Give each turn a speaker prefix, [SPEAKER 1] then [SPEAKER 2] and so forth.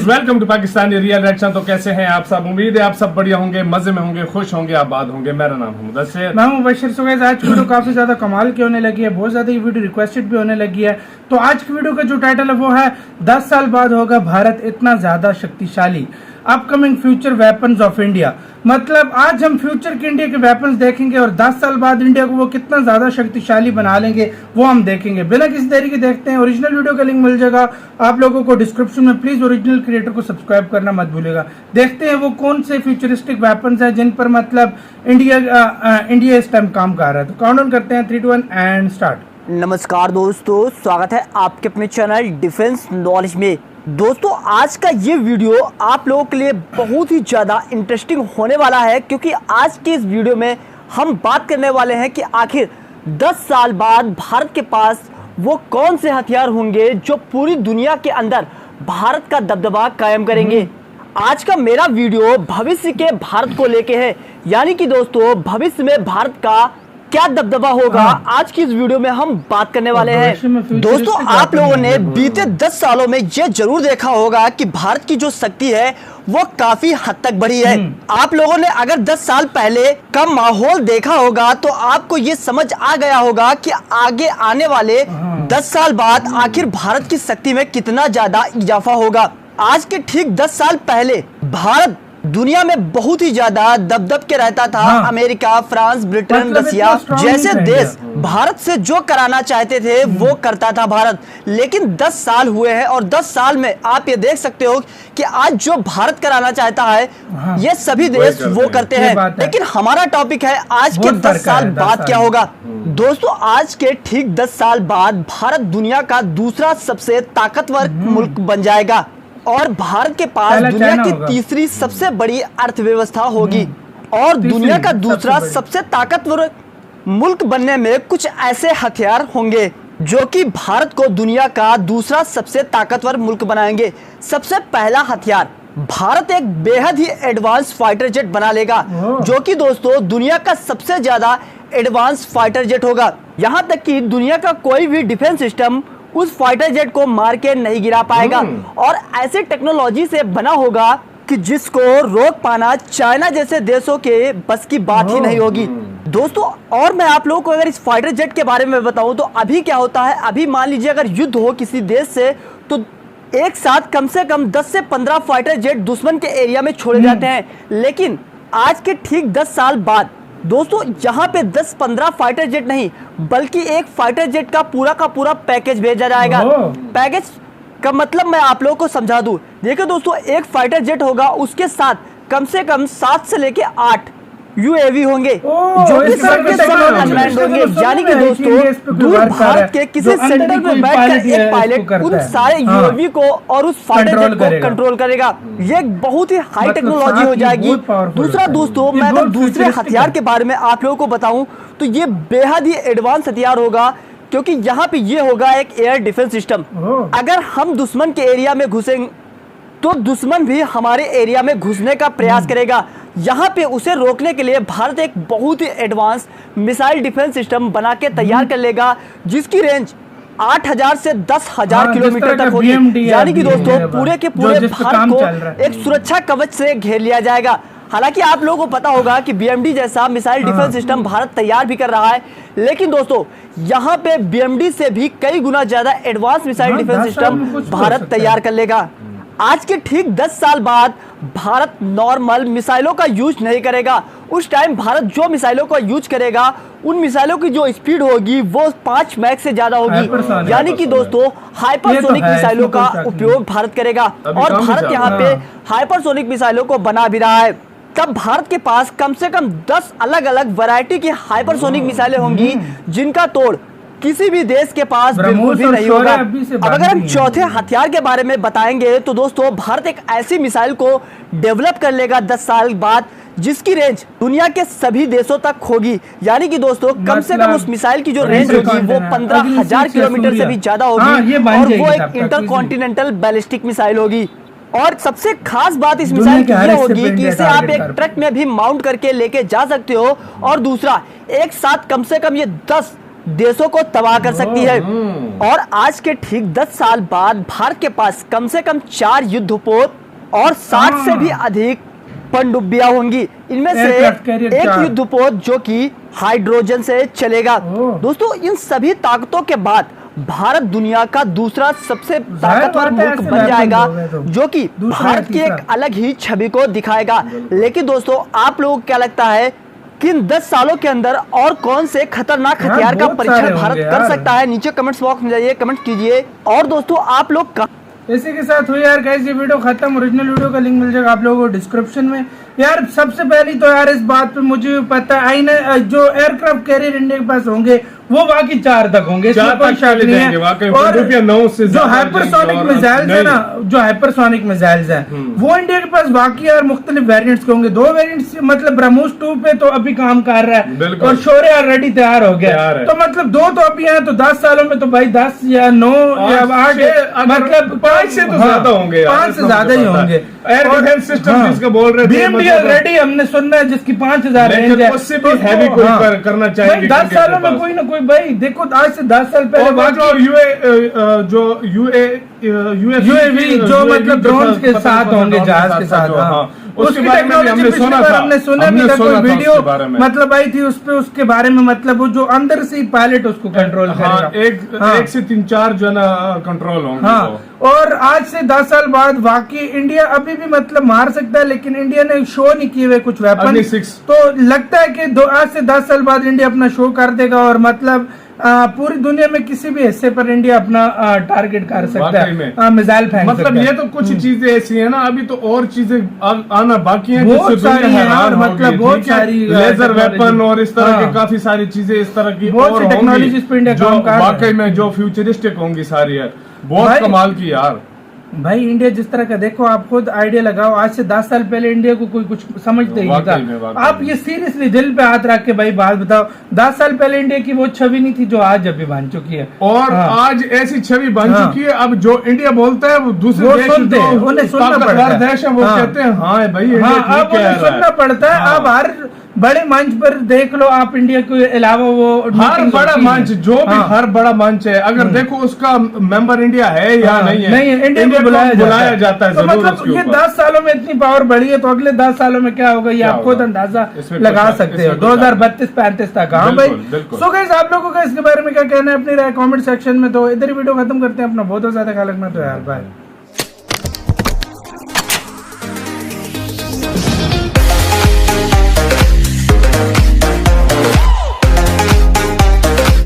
[SPEAKER 1] Guys, welcome to Pakistani real reaction. तो कैसे हैं आप सब? उम्मीद है आप सब बढ़िया होंगे, मजे में होंगे, खुश होंगे, आबाद होंगे। मेरा नाम है मुदस्सिर,
[SPEAKER 2] मैं हूं मुबशिर। सो गाइस, आज की वीडियो काफी ज्यादा कमाल की होने लगी है, बहुत ज्यादा ये वीडियो रिक्वेस्टेड भी होने लगी है। तो आज की वीडियो का जो टाइटल है वो है 10 साल बाद होगा भारत इतना ज्यादा शक्तिशाली, upcoming future weapons of India. मतलब आज हम फ्यूचर के इंडिया के वेपन्स देखेंगे और 10 साल बाद इंडिया को वो कितना ज्यादा शक्तिशाली बना लेंगे वो हम देखेंगे। बिना किसी देरी के देखते हैं। ओरिजिनल वीडियो का लिंक मिल जाएगा आप लोगों को डिस्क्रिप्शन में। प्लीज ओरिजिनल क्रिएटर को सब्सक्राइब करना मत भूलिएगा। देखते हैं वो कौन से फ्यूचरिस्टिक वेपन्स हैं जिन पर मतलब इंडिया इस टाइम काम कर रहा है। तो काउंटडाउन करते हैं 3, 2, 1 एंड स्टार्ट।
[SPEAKER 3] नमस्कार दोस्तों, स्वागत है आपके अपने चैनल डिफेंस नॉलेज में। दोस्तों, आज का ये वीडियो आप लोगों के लिए बहुत ही ज़्यादा इंटरेस्टिंग होने वाला है, क्योंकि आज के इस वीडियो में हम बात करने वाले हैं कि आखिर 10 साल बाद भारत के पास वो कौन से हथियार होंगे जो पूरी दुनिया के अंदर भारत का दबदबा कायम करेंगे। आज का मेरा वीडियो भविष्य के भारत को लेके है, यानी कि दोस्तों भविष्य में भारत का क्या दबदबा होगा। आज की इस वीडियो में हम बात करने वाले हैं। दोस्तों, आप लोगों ने बीते 10 सालों में यह जरूर देखा होगा कि भारत की जो शक्ति है वो काफी हद तक बढ़ी है। आप लोगों ने अगर 10 साल पहले का माहौल देखा होगा तो आपको ये समझ आ गया होगा कि आगे आने वाले 10 साल बाद आखिर भारत की शक्ति में कितना ज्यादा इजाफा होगा। आज के ठीक 10 साल पहले भारत दुनिया में बहुत ही ज्यादा दबदब के रहता था। अमेरिका, फ्रांस, ब्रिटेन, रसिया जैसे देश भारत से जो कराना चाहते थे वो करता था भारत। लेकिन 10 साल हुए हैं और 10 साल में आप ये देख सकते हो कि आज जो भारत कराना चाहता है ये सभी देश वो करते हैं। लेकिन हमारा टॉपिक है आज के 10 साल बाद क्या होगा। दोस्तों, आज के ठीक 10 साल बाद भारत दुनिया का दूसरा सबसे ताकतवर मुल्क बन जाएगा और भारत के पास दुनिया की तीसरी सबसे बड़ी अर्थव्यवस्था होगी और दुनिया का दूसरा सबसे ताकतवर मुल्क बनने में कुछ ऐसे हथियार होंगे जो कि भारत को दुनिया का दूसरा सबसे ताकतवर मुल्क बनाएंगे। सबसे पहला हथियार, भारत एक बेहद ही एडवांस फाइटर जेट बना लेगा, जो कि दोस्तों दुनिया का सबसे ज्यादा एडवांस फाइटर जेट होगा। यहाँ तक कि दुनिया का कोई भी डिफेंस सिस्टम उस फाइटर जेट को मार के नहीं गिरा पाएगा और ऐसे टेक्नोलॉजी से बना होगा कि जिसको रोक पाना चाइना जैसे देशों के बस की बात ही नहीं होगी। दोस्तों, और मैं आप लोगों को अगर इस फाइटर जेट के बारे में बताऊं तो अभी क्या होता है, अभी मान लीजिए अगर युद्ध हो किसी देश से तो एक साथ कम से कम 10 से 15 फाइटर जेट दुश्मन के एरिया में छोड़े जाते हैं। लेकिन आज के ठीक 10 साल बाद दोस्तों यहाँ पे 10-15 फाइटर जेट नहीं बल्कि एक फाइटर जेट का पूरा पैकेज भेजा जाएगा। पैकेज का मतलब मैं आप लोगों को समझा दूं। देखिए दोस्तों, एक फाइटर जेट होगा, उसके साथ कम से कम 7 से लेके 8 यूएवी होंगे जो कि अनमैन्ड होंगे। यानी कि दोस्तों दूर भारत के किसी सेंटर में बैठकर एक पायलट उन सारे यूएवी को और उस फाइटर जेट को कंट्रोल करेगा। ये एक बहुत ही हाई टेक्नोलॉजी हो जाएगी। दूसरा दोस्तों, मैं अगर दूसरे हथियार के बारे में आप लोगों को बताऊं तो ये बेहद ही एडवांस हथियार होगा, क्योंकि यहाँ पे ये होगा एक एयर डिफेंस सिस्टम। अगर हम दुश्मन के एरिया में घुसेंगे तो दुश्मन भी हमारे एरिया में घुसने का प्रयास करेगा। यहाँ पे उसे रोकने के लिए भारत एक बहुत ही एडवांस मिसाइल डिफेंस सिस्टम बना के तैयार कर लेगा, जिसकी रेंज 8000 से 10,000 किलोमीटर तक होगी। यानी कि दोस्तों पूरे के पूरे भारत को एक सुरक्षा कवच से घेर लिया जाएगा। हालांकि आप लोगों को पता होगा कि बीएमडी जैसा मिसाइल डिफेंस सिस्टम भारत तैयार भी कर रहा है, लेकिन दोस्तों यहाँ पे बीएमडी से भी कई गुना ज्यादा advance missile defence system Bharat तैयार कर लेगा। आज के ठीक 10 साल बाद भारत नॉर्मल मिसाइलों का यूज नहीं करेगा। उस टाइम भारत जो मिसाइलों का यूज करेगा उन मिसाइलों की जो स्पीड होगी वो 5 मैक से ज्यादा होगी। यानी कि दोस्तों हाइपरसोनिक मिसाइलों का उपयोग भारत करेगा और भारत यहाँ पे हाइपरसोनिक मिसाइलों को बना भी रहा है। तब भारत के पास कम से कम 10 अलग अलग वैरायटी की हाइपरसोनिक मिसाइलें होंगी जिनका तोड़ किसी भी देश के पास बिल्कुल भी नहीं होगा। अब अगर हम चौथे हथियार के बारे में बताएंगे तो दोस्तों भारत एक ऐसी मिसाइल को डेवलप कर लेगा 10 साल बाद जिसकी रेंज दुनिया के सभी देशों तक होगी। यानी कि दोस्तों कम से कम उस मिसाइल की जो रेंज होगी वो 15,000 किलोमीटर से भी ज्यादा होगी और वो एक इंटरकॉन्टिनेंटल बैलिस्टिक मिसाइल होगी। और सबसे खास बात इस मिसाइल की ये होगी कि इसे आप एक ट्रक में भी माउंट करके लेके जा सकते हो और दूसरा एक साथ कम से कम ये 10 देशों को तबाह कर सकती है। और आज के ठीक 10 साल बाद भारत के पास कम से कम 4 युद्धपोत और 60 से भी अधिक पनडुब्बियां होंगी। इनमें से
[SPEAKER 2] Aircraft carrier
[SPEAKER 3] एक
[SPEAKER 2] 4
[SPEAKER 3] युद्धपोत जो कि हाइड्रोजन से चलेगा। दोस्तों इन सभी ताकतों के बाद भारत दुनिया का दूसरा सबसे ताकतवर मुल्क बन जाएगा, जो कि भारत की एक अलग ही छवि को दिखाएगा। लेकिन दोस्तों आप लोगों को क्या लगता है कि इन 10 सालों के अंदर और कौन से खतरनाक हथियार का परीक्षण भारत कर सकता है? नीचे कमेंट्स बॉक्स में जाइए, कमेंट कीजिए। और दोस्तों आप लोग
[SPEAKER 2] इसी के साथ हुई यार गाइस ये वीडियो खत्म। ओरिजिनल वीडियो का लिंक मिल जाएगा आप लोगों को डिस्क्रिप्शन में। यार सबसे पहली तो यार इस बात पे मुझे पता है जो एयरक्राफ्ट कैरियर इंडिया के पास होंगे वो बाकी 4 तक होंगे, इसमें कोई शक नहीं है। और जो हाइपरसोनिक मिसाइल्स है ना, जो हाइपरसोनिक मिसाइल्स है वो इंडिया के पास बाकी और मुख्तलिफ वेरिएंट्स के होंगे। 2 वेरिएंट्स मतलब ब्रह्मोस 2 पे तो अभी काम कर रहा है और शौर्य ऑलरेडी तैयार हो गया, तो मतलब 2 तो अभी है। तो 10 सालों में तो भाई 10 या 9 या 8 मतलब 5 से तो ज्यादा होंगे, 5 से ज्यादा ही होंगे।
[SPEAKER 1] एयर डिफेंस सिस्टम जिसका बोल रहे थे,
[SPEAKER 2] BMD ऑलरेडी हमने सुनना है जिसकी 5000 रेंज है,
[SPEAKER 1] उससे भी हैवी कोई करना चाहिए।
[SPEAKER 2] 10 सालों में कोई ना कोई भाई देखो आज से 10 साल पहले यूएवी जो मतलब ड्रोन के साथ होंगे, जहाज के साथ, उसके टेक्नोलॉजी हमने सुना भी था। कोई वीडियो मतलब आई थी उस पे, उसके बारे में मतलब वो जो अंदर से ही पायलट उसको कंट्रोल करेगा।
[SPEAKER 1] एक से 3-4 जो है ना कंट्रोल होंगे।
[SPEAKER 2] और आज से 10 साल बाद वाकई इंडिया अभी भी मतलब मार सकता है, लेकिन इंडिया ने शो नहीं किए हुए कुछ वेपन। तो लगता है कि आज से 10 साल बाद इंडिया अपना शो कर देगा और मतलब पूरी दुनिया में किसी भी हिस्से पर इंडिया अपना टारगेट कर सकता है, मिसाइल फेंक सकता है।
[SPEAKER 1] मतलब ये तो कुछ चीजें ऐसी है ना, अभी तो और चीजें आना बाकी है,
[SPEAKER 2] बहुत सारी है, मतलब बहुत सारी
[SPEAKER 1] लेजर वेपन और इस तरह की काफी सारी चीजें इस तरह की
[SPEAKER 2] बहुत सी टेक्नोलॉजी पे इंडिया काम कर रहा है।
[SPEAKER 1] वाकई में जो फ्यूचरिस्टिक होंगी सारी यार, बहुत कमाल की यार।
[SPEAKER 2] भाई इंडिया जिस तरह का देखो, आप खुद आइडिया लगाओ, आज से 10 साल पहले इंडिया को कोई कुछ समझते ही नहीं था। आप ये सीरियसली दिल पे हाथ रख के भाई बात बताओ, 10 साल पहले इंडिया की वो छवि नहीं थी जो आज अभी बन चुकी है।
[SPEAKER 1] और आज ऐसी छवि बन चुकी है, अब जो इंडिया बोलता है वो दूसरे देश
[SPEAKER 2] सुनते हैं, उन्हें सुनना पड़ता है।
[SPEAKER 1] देश है वो कहते हैं हाँ भाई,
[SPEAKER 2] अब उन्हें सुनना पड़ता है। अब हर बड़े मंच पर देख लो आप, इंडिया के अलावा वो
[SPEAKER 1] हर बड़ा मंच जो भी हर बड़ा मंच है, अगर देखो उसका मेंबर इंडिया है या नहीं है,
[SPEAKER 2] इंडिया को बुलाया जाता है। तो मतलब ये 10 सालों में इतनी पावर बढ़ी है, तो अगले 10 सालों में क्या होगा ये आप खुद अंदाजा लगा सकते हो। 2032-35 तक। हाँ भाई, सो गाइस आप लोगों का इसके बारे में क्या कहना है, अपनी राय कमेंट सेक्शन में। तो इधर ही वीडियो खत्म करते हैं। अपना बहुत ज्यादा ख्याल रखना। तो यार बाय।